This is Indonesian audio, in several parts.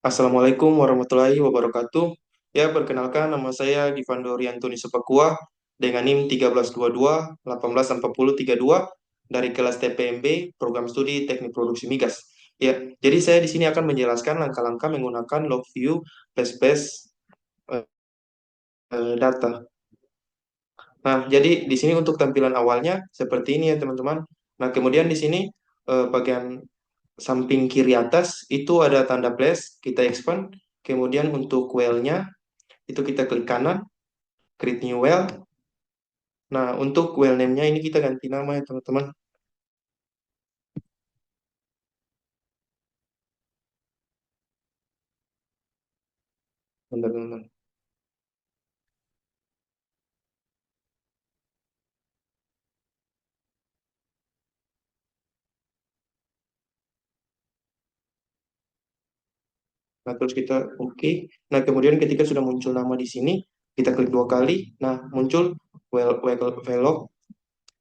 Assalamualaikum warahmatullahi wabarakatuh. Ya, perkenalkan nama saya Givando Riantoni Sepakua dengan NIM 1322 184032 dari kelas TPMB Program Studi Teknik Produksi Migas. Ya, jadi saya di sini akan menjelaskan langkah-langkah menggunakan Logview Flash Data. Nah, jadi di sini untuk tampilan awalnya seperti ini ya, teman-teman. Nah, kemudian di sini bagian samping kiri atas itu ada tanda plus, kita expand. Kemudian untuk well-nya itu kita klik kanan, create new well. Nah, untuk well name-nya ini kita ganti nama ya teman-teman. Bentar, teman-teman. Nah, terus kita oke. Nah, kemudian ketika sudah muncul nama di sini, kita klik dua kali. Nah, muncul well log.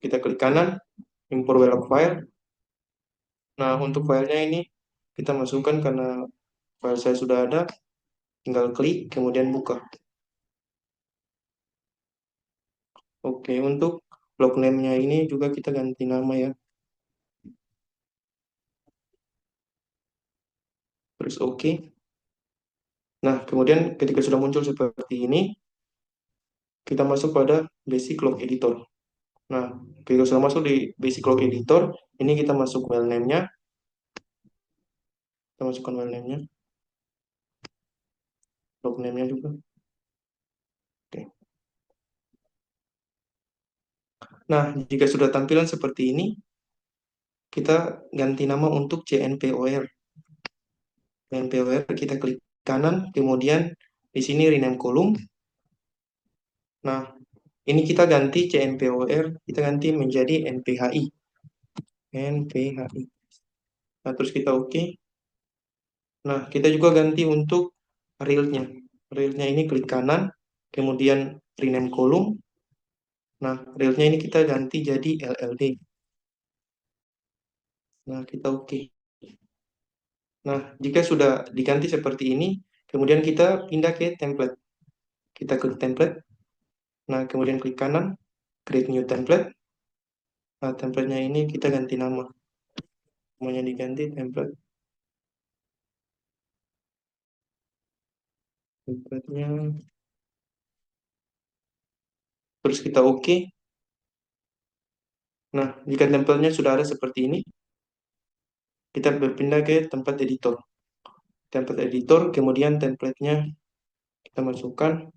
Kita klik kanan, import well log file. Nah, untuk filenya ini kita masukkan karena file saya sudah ada, tinggal klik, kemudian buka. Oke, untuk log name-nya ini juga kita ganti nama ya. Terus oke. Nah, kemudian ketika sudah muncul seperti ini, kita masuk pada basic log editor. Nah, ketika sudah masuk di basic log editor, ini kita masuk file name-nya, kita masukkan file name-nya, log name-nya juga. Oke. Nah, jika sudah tampilan seperti ini, kita ganti nama untuk CNPOR. CNPOR kita klik kanan, kemudian di sini rename column. Nah, ini kita ganti CNPOR, kita ganti menjadi NPHI. NPHI. Nah, terus kita oke. Nah, kita juga ganti untuk real-nya. Real-nya ini klik kanan, kemudian rename column. Nah, real-nya ini kita ganti jadi LLD. Nah, kita oke. Nah, jika sudah diganti seperti ini, kemudian kita pindah ke template. Kita klik template. Nah, kemudian klik kanan, create new template. Nah, template-nya ini kita ganti nama. Namanya diganti template. Template-nya. Terus kita oke. Nah, jika template-nya sudah ada seperti ini, kita berpindah ke tempat editor. Template editor, kemudian template-nya kita masukkan.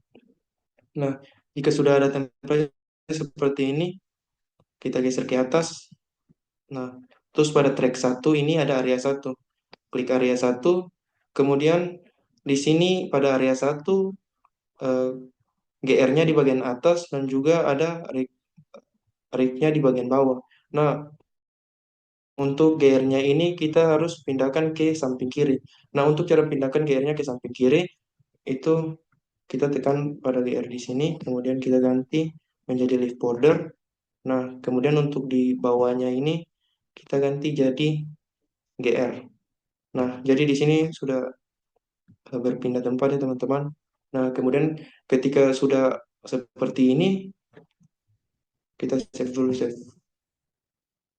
Nah, jika sudah ada template seperti ini, kita geser ke atas. Nah, terus pada track satu ini ada area satu. Klik area satu, kemudian di sini pada area satu eh, GR-nya di bagian atas dan juga ada rig-nya di bagian bawah. Nah, untuk GR-nya ini kita harus pindahkan ke samping kiri. Nah, untuk cara pindahkan GR-nya ke samping kiri, itu kita tekan pada GR di sini, kemudian kita ganti menjadi leaf border. Nah, kemudian untuk di bawahnya ini kita ganti jadi GR. Nah, jadi di sini sudah berpindah tempat ya teman-teman. Nah, kemudian ketika sudah seperti ini, kita save dulu save.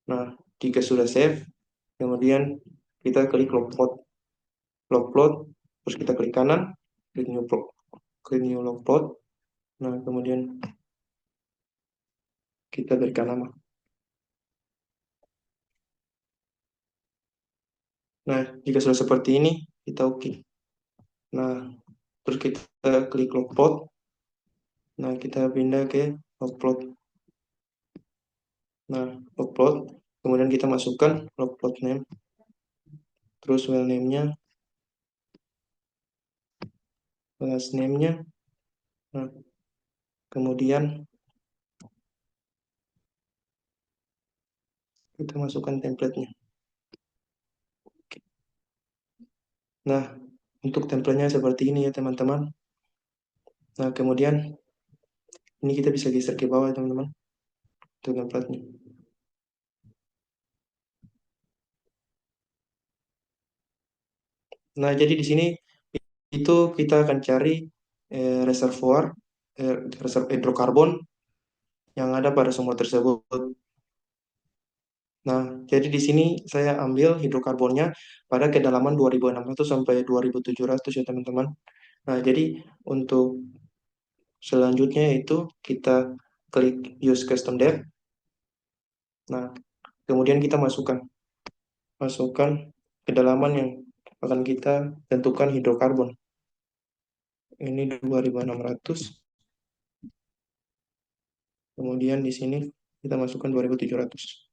Nah, jika sudah save, kemudian kita klik logplot. Logplot, terus kita klik kanan, klik new logplot. Nah, kemudian kita berikan nama. Nah, jika sudah seperti ini, kita oke. Nah, terus kita klik logplot. Nah, kita pindah ke logplot. Nah, logplot. Kemudian kita masukkan logplot name. Terus well name-nya, last name-nya. Nah, kemudian kita masukkan template-nya. Nah, untuk template-nya seperti ini ya teman-teman. Nah, kemudian ini kita bisa geser ke bawah ya teman-teman. Untuk template-nya. Nah, jadi di sini itu kita akan cari reservoir hidrokarbon yang ada pada sumur tersebut. Nah, jadi di sini saya ambil hidrokarbonnya pada kedalaman 2.600 sampai 2.700 ya teman-teman. Nah, jadi untuk selanjutnya itu kita klik use custom depth. Nah, kemudian kita masukkan kedalaman yang akan kita tentukan hidrokarbon. Ini 2.600. Kemudian di sini kita masukkan 2.700.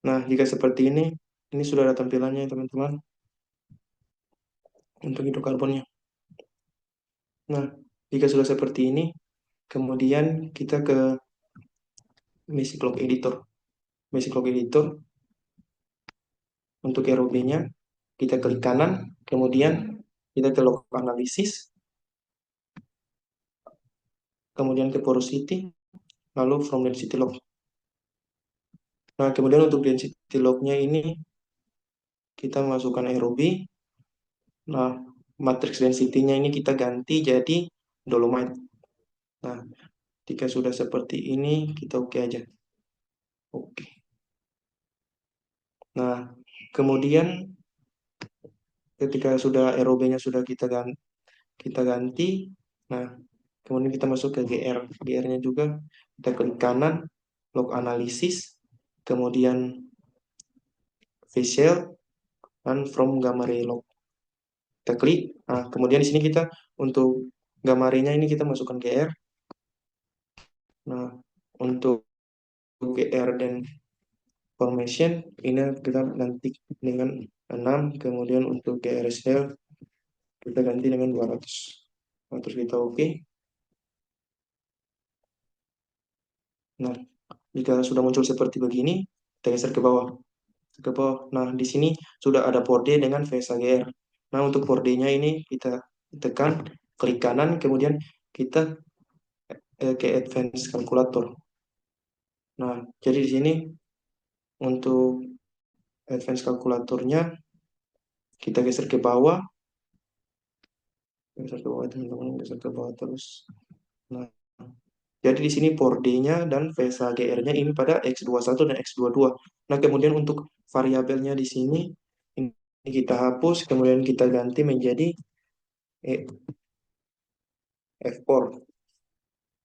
Nah, jika seperti ini sudah ada tampilannya teman-teman untuk hidrokarbonnya. Nah, jika sudah seperti ini, kemudian kita ke Basic Log Editor. Basic Log Editor, untuk ROB-nya, kita klik kanan, kemudian kita ke Log Analysis, kemudian ke Porosity, lalu From Density Log. Nah, kemudian untuk Density Log-nya ini, kita masukkan ROB. Nah, matrix density-nya ini kita ganti jadi dolomite. Nah, jika sudah seperti ini, kita oke aja. Oke. Nah, kemudian ketika sudah ROB-nya sudah kita ganti, nah, kemudian kita masuk ke GR. GR-nya juga kita klik kanan, log analisis, kemudian facial, dan from gamma ray log. Kita klik. Nah, kemudian di sini kita untuk gamma ray-nya ini kita masukkan GR. Nah, untuk GR dan formation ini kita ganti dengan 6, kemudian untuk GR cell kita ganti dengan 200. Terus kita oke. Nah, jika sudah muncul seperti begini, kita geser ke bawah. Ke bawah. Nah, di sini sudah ada port D dengan VSAGR. Nah, untuk port D-nya ini kita tekan, klik kanan, kemudian kita ke Advanced Calculator. Nah, jadi di sini untuk Advanced Calculatornya kita geser ke bawah, geser ke bawah teman-teman, geser ke bawah terus. Nah, jadi di sini port D-nya dan VSAGR-nya ini pada X21 dan X22. Nah, kemudian untuk variabelnya di sini ini kita hapus, kemudian kita ganti menjadi F4.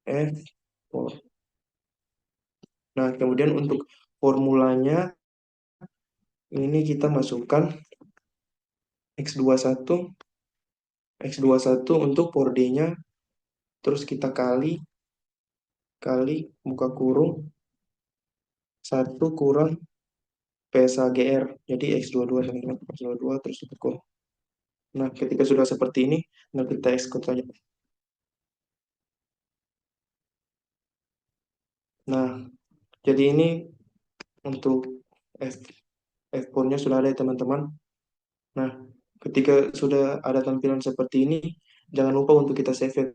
F4. Nah, kemudian untuk formulanya ini kita masukkan X21 X21 untuk port D-nya, terus kita kali buka kurung 1 kurang PSAGR. Jadi X22 sama X22 terus tutup kurung. Nah, ketika sudah seperti ini, nah kita export saja. Nah, jadi ini untuk F, F4-nya sudah ada ya teman-teman. Nah, ketika sudah ada tampilan seperti ini, jangan lupa untuk kita save ya,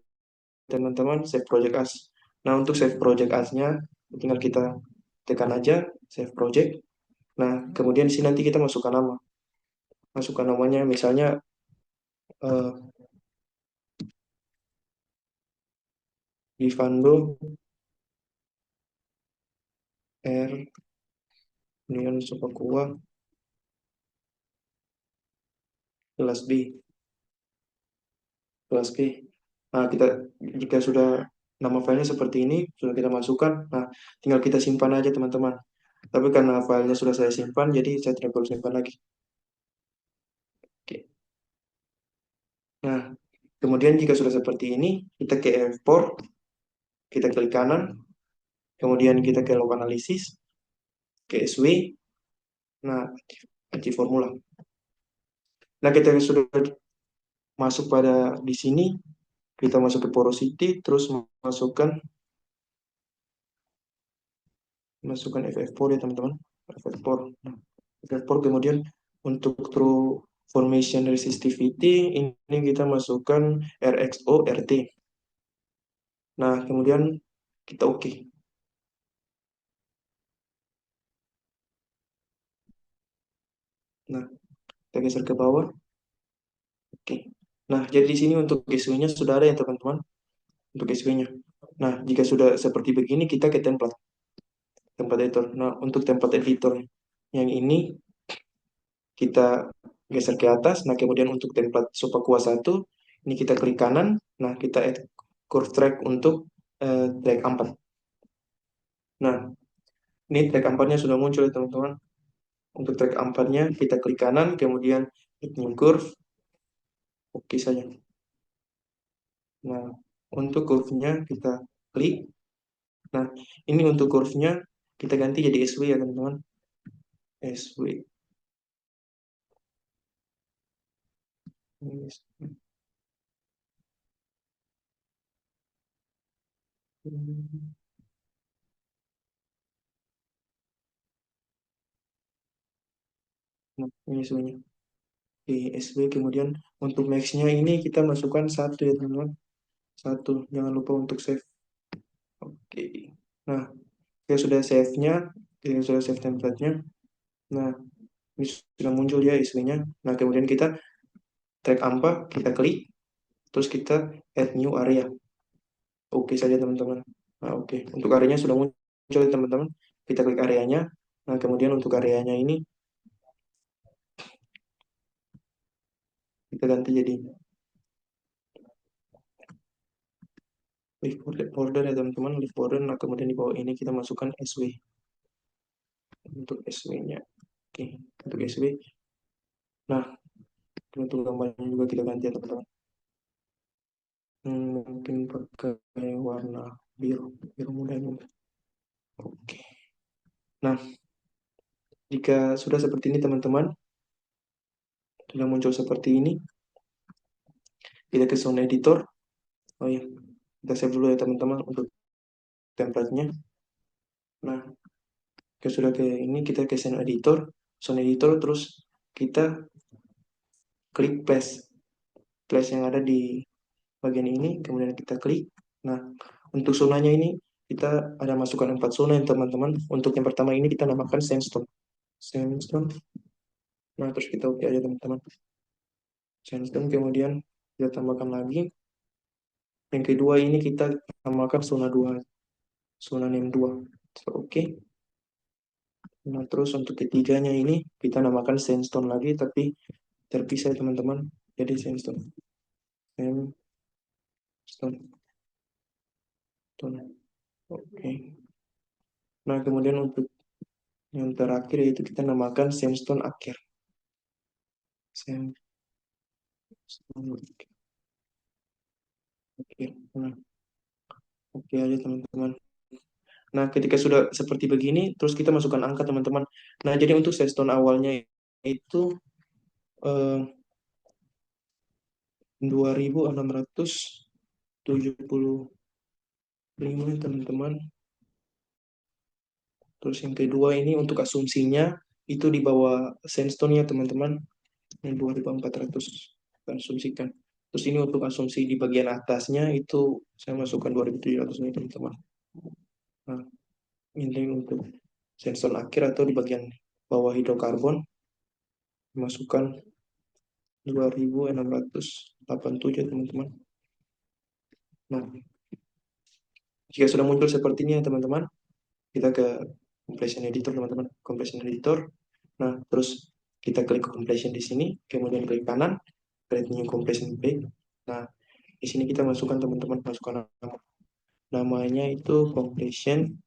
teman-teman, save project as. Nah, untuk save project as-nya, tinggal kita tekan aja, save project. Nah, kemudian di sini nanti kita masukkan nama. Masukkan namanya, misalnya eh, Vivando R. Union Papua kelas B. Kelas B. Nah, jika sudah nama filenya seperti ini, sudah kita masukkan, nah, tinggal kita simpan aja teman-teman. Tapi karena filenya sudah saya simpan, jadi saya tidak perlu simpan lagi. Oke. Nah, kemudian jika sudah seperti ini, kita ke export, kita klik kanan, kemudian kita ke log analysis, ke SW, nah, achieve formula. Nah, kita sudah masuk pada di sini, kita masuk ke porosity, terus masukkan FF4 ya teman-teman, FF4. Nah, FF4 kemudian untuk true formation resistivity ini kita masukkan RXO RT. Nah, kemudian kita oke. Nah, kita geser ke bawah. Nah, jadi di sini untuk gateway-nya sudah ada ya teman-teman, untuk gateway-nya. Nah, jika sudah seperti begini, kita ke template editor. Nah, untuk template editor yang ini kita geser ke atas. Nah, kemudian untuk template Sopakua 1, ini kita klik kanan. Nah, kita add curve track untuk track 4. Nah, ini track 4-nya sudah muncul ya teman-teman. Untuk track 4-nya kita klik kanan, kemudian add new curve. Oke saja. Nah, untuk curve-nya kita klik. Nah, ini untuk curve-nya kita ganti jadi SW ya teman-teman. SW. Nah, ini SW-nya. Oke, SW. Kemudian untuk max-nya ini kita masukkan 1 ya teman-teman. 1. Jangan lupa untuk save. Oke. Nah, kita sudah save-nya. Kita sudah save template-nya. Nah, ini sudah muncul ya SW-nya. Nah, kemudian kita track apa, kita klik. Terus kita add new area. Oke saja teman-teman. Nah, oke. Untuk areanya sudah muncul ya teman-teman. Kita klik areanya. Nah, kemudian untuk areanya ini kita ganti jadi order ya teman-teman. Live order. Nah, kemudian di bawah ini kita masukkan SW. Untuk SW-nya. Oke. Untuk SW. Nah, untuk gambarnya juga kita ganti ya teman-teman. Mungkin pakai warna biru. Biru muda ini. Oke. Nah, jika sudah seperti ini teman-teman. Sudah muncul seperti ini. Kita ke zone editor. Oh ya. Kita save dulu ya teman-teman untuk template-nya. Nah, sudah ke ini kita ke zone editor terus kita klik place yang ada di bagian ini, kemudian kita klik. Nah, untuk zonanya ini kita ada masukkan 4 zona ya teman-teman. Untuk yang pertama ini kita namakan sandstone. Sandstone. Nah, terus kita oke aja teman-teman. Sandstone kemudian kita tambahkan lagi. Yang kedua ini kita namakan zona 2, zona name 2. So, oke. Nah, terus untuk ketiganya ini kita namakan sandstone lagi, tapi terpisah teman-teman. Jadi sandstone. Sandstone. Oke. Nah, kemudian untuk yang terakhir yaitu kita namakan sandstone akhir. Sandstone akhir. Nah, oke aja teman-teman. Nah, ketika sudah seperti begini, terus kita masukkan angka teman-teman. Nah, jadi untuk sandstone awalnya itu 2675 teman-teman. Terus yang kedua ini untuk asumsinya itu di bawah sandstone ya teman-teman. Yang 2400 asumsikan. Terus ini untuk asumsi di bagian atasnya itu saya masukkan 2700 nih teman-teman. Nah, ini untuk sandstone akhir atau di bagian bawah hidrokarbon masukkan 2687 teman-teman. Nah, jika sudah muncul seperti ini ya teman-teman, kita ke compression editor teman-teman, compression editor. Nah, terus kita klik compression di sini, kemudian klik kanan, create new compression page. Nah, di sini kita masukkan teman-teman, masukkan nama. Namanya itu compression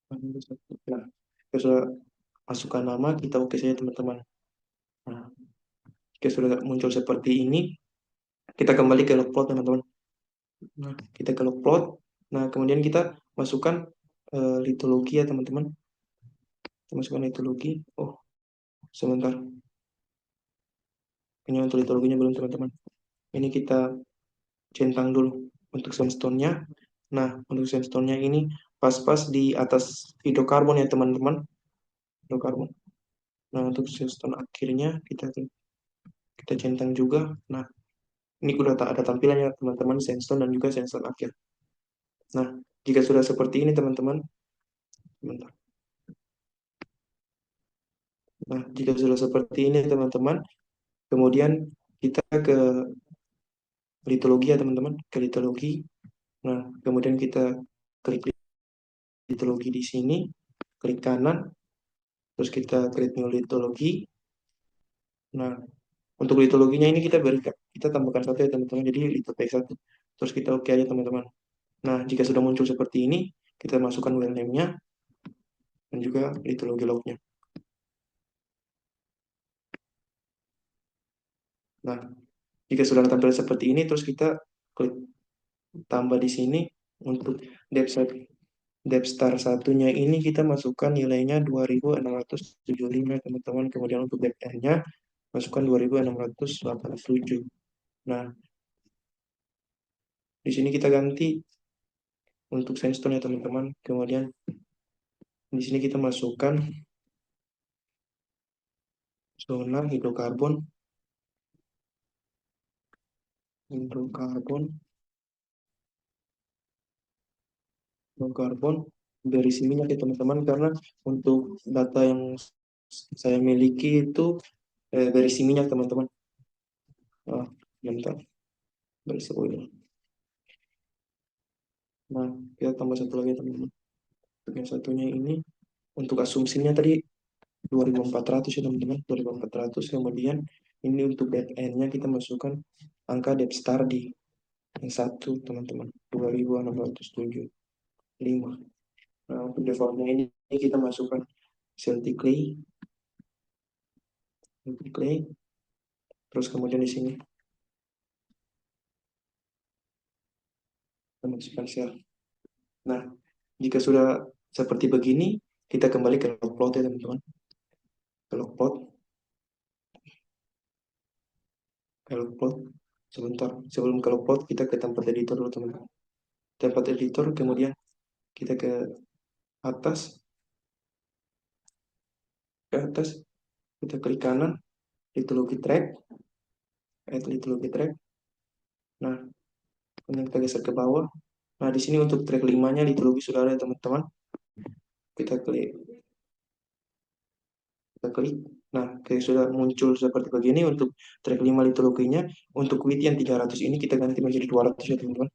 Nah, kita sudah masukkan nama, kita oke saja teman-teman. Nah, jika sudah muncul seperti ini, kita kembali ke logplot teman-teman. Nah, kita ke logplot. Nah, kemudian kita masukkan litologi ya teman-teman. Kita masukkan litologi. Oh, sebentar. Ini untuk litologinya belum teman-teman. Ini kita centang dulu untuk sandstone-nya. Nah, untuk sandstone-nya ini pas-pas di atas hidrokarbon ya teman-teman. Hidrokarbon. Nah, untuk sandstone akhirnya kita centang juga. Nah, ini udah ada tampilannya teman-teman sandstone dan juga sandstone akhir. Nah, Jika sudah seperti ini teman-teman, bentar. Nah, jika sudah seperti ini teman-teman, kemudian kita ke litologi ya teman-teman, ke litologi. Nah, kemudian kita klik litologi di sini, klik kanan, terus kita klik new litologi. Nah, untuk litologinya ini kita berikan, kita tambahkan satu ya teman-teman, jadi litopek satu. Terus kita oke aja teman-teman. Nah, jika sudah muncul seperti ini, kita masukkan file name-nya dan juga litologi log-nya. Nah, jika sudah tampil seperti ini, terus kita klik tambah di sini untuk depth star satunya ini kita masukkan nilainya 2675 teman-teman. Kemudian untuk depth n-nya masukkan 2687. Nah, di sini kita ganti untuk sandstone ya teman-teman. Kemudian di sini kita masukkan zona hidrokarbon, hidrokarbon berisi minyak ya teman-teman, karena untuk data yang saya miliki itu berisi minyak teman-teman. Nah, bentar, berisi oil. Nah, kita tambah satu lagi teman-teman. Untuk yang satunya ini, untuk asumsinya tadi 2400 ya teman-teman, 2400. Kemudian ini untuk back end-nya kita masukkan angka depth star di yang satu teman-teman, 2675. Nah, untuk defaultnya ini kita masukkan Celtic Clay, terus kemudian di sini kita masukkan sel. Nah, jika sudah seperti begini, kita kembali ke logplot ya teman-teman. Ke logplot, sebentar. Sebelum ke logplot, kita ke tempat editor dulu teman-teman. Tempat editor, kemudian kita atas, ke atas, kita klik kanan, litologi track, add litologi track. Nah, kemudian kita geser ke bawah. Nah, di sini untuk track 5-nya litologi sudah ada teman-teman. Kita klik, kita klik. Nah, kayak sudah muncul seperti begini untuk track 5 litologinya. Untuk width yang 300 ini kita ganti menjadi 200 ya teman-teman.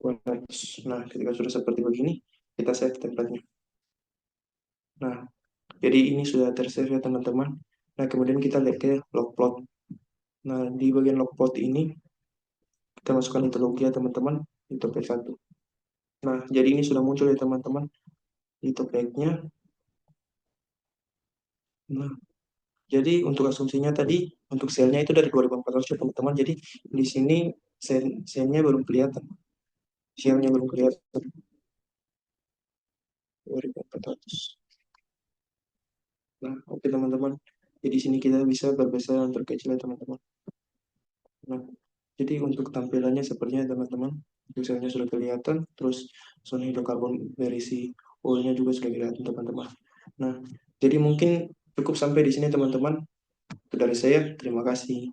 200. Nah, ketika sudah seperti begini, kita save template-nya. Nah, jadi ini sudah tersave ya teman-teman. Nah, kemudian kita lihat ke logplot. Nah, di bagian logplot ini kita masukkan litologi ya teman-teman, litopek 1. Nah, jadi ini sudah muncul ya teman-teman, litopeknya. Nah, jadi untuk asumsinya tadi, untuk selnya itu dari 2400 ya teman-teman. Jadi di sini selnya belum kelihatan, selnya belum kelihatan 2400. Nah, oke teman-teman. Jadi di sini kita bisa berbesar dan terkecil ya teman-teman. Nah, jadi untuk tampilannya sepertinya teman-teman, misalnya sudah kelihatan, terus zona hidrokarbon berisi oilnya juga sudah kelihatan teman-teman. Nah, jadi mungkin cukup sampai di sini teman-teman. Itu dari saya, terima kasih.